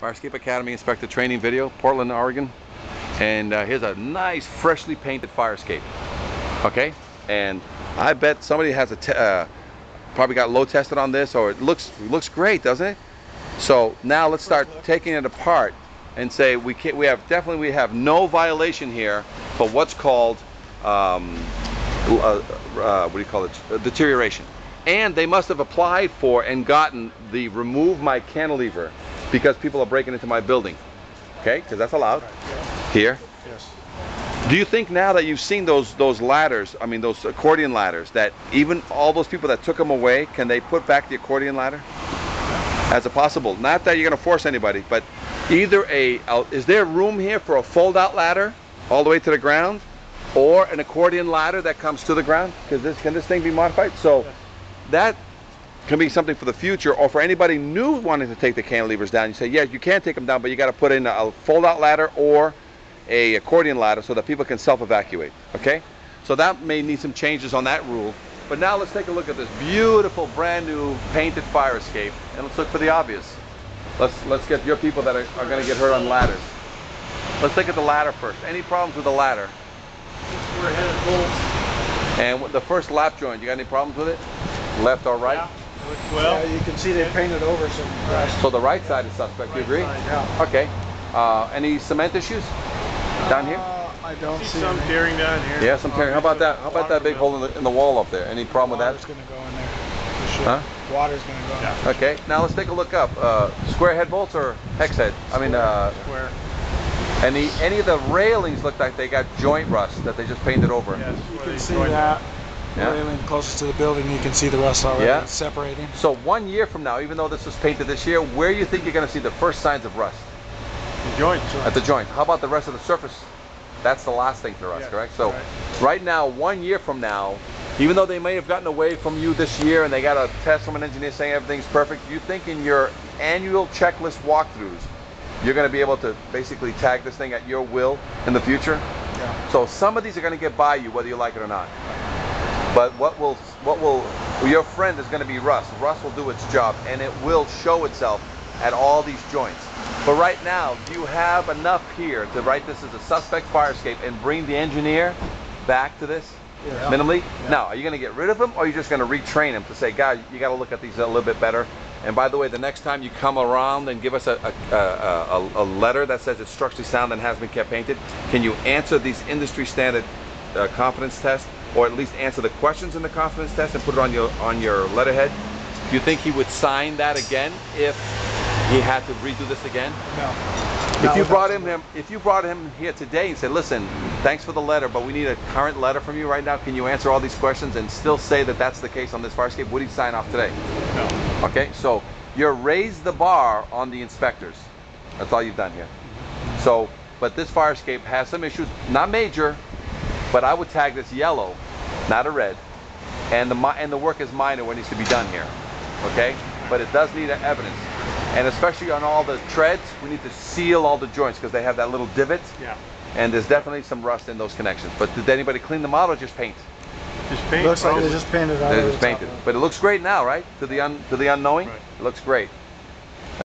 Fire Escape Academy Inspector Training video, Portland, Oregon. And here's a nice, freshly painted fire escape. Okay? And I bet somebody has a probably got load tested on this, or it looks great, doesn't it? So now let's start taking it apart and say we have no violation here for what's called what do you call it? Deterioration. And they must have applied for and gotten the remove my cantilever because people are breaking into my building. Okay, because that's allowed. Here. Yes. Do you think now that you've seen those ladders, I mean those accordion ladders, that even all those people that took them away, can they put back the accordion ladder? As a possible, not that you're going to force anybody, but either is there room here for a fold-out ladder all the way to the ground, or an accordion ladder that comes to the ground? Because can this thing be modified? So that can be something for the future, or for anybody new wanting to take the cantilevers down. You say, yeah, you can take them down, but you got to put in a fold-out ladder or a accordion ladder so that people can self-evacuate. Okay, so that may need some changes on that rule. But now let's take a look at this beautiful brand new painted fire escape, and let's look for the obvious. Let's get your people that are going to get hurt on ladders. Let's look at the ladder first. Any problems with the ladder? We're headed bolts. And the first lap joint, you got any problems with it? Left or right? Yeah. Well, yeah, you can see they painted over some rust. So the right side is suspect, you agree? Yeah. Okay. Any cement issues down here? I don't see some tearing down here. Yeah, some tearing. How about that? How about that big hole in the wall up there? Any problem with that? Water's going to go in there. For sure. Huh? Water's going to go in there. Okay. Now let's take a look up. Square head bolts or hex head? Square. Any of the railings look like they got joint rust that they just painted over. Yes, you can see that. Yeah. Railing closest to the building, you can see the rust already. Yeah. It's separating. So 1 year from now, even though this was painted this year, where do you think you're going to see the first signs of rust? The joint. At the joint. How about the rest of the surface? That's the last thing to rust, correct? So right now, 1 year from now, even though they may have gotten away from you this year and they got a test from an engineer saying everything's perfect, you think in your annual checklist walkthroughs, you're going to be able to basically tag this thing at your will in the future? Yeah. So some of these are going to get by you whether you like it or not. But your friend is going to be rust. Rust will do its job, and it will show itself at all these joints. But right now, do you have enough here to write this as a suspect fire escape and bring the engineer back to this minimally? Yeah. Now, are you going to get rid of him, or are you just going to retrain him to say, God, you got to look at these a little bit better? And by the way, the next time you come around and give us a letter that says it's structurally sound and has been kept painted, can you answer these industry standard confidence tests, or at least answer the questions in the confidence test and put it on your letterhead? Do you think he would sign that again if he had to redo this again? No. If you brought him here today and said, listen, thanks for the letter, but we need a current letter from you right now. Can you answer all these questions and still say that that's the case on this fire escape? Would he sign off today? No. Okay, so you're raised the bar on the inspectors. That's all you've done here. So, but this fire escape has some issues, not major, but I would tag this yellow, not a red. And the work is minor what needs to be done here. Okay, but it does need evidence. And especially on all the treads, we need to seal all the joints because they have that little divot. Yeah. And there's definitely some rust in those connections. But did anybody clean them out or just paint? Just paint. Looks like they just painted out. They just painted. But it looks great now, right? To the unknowing, It looks great.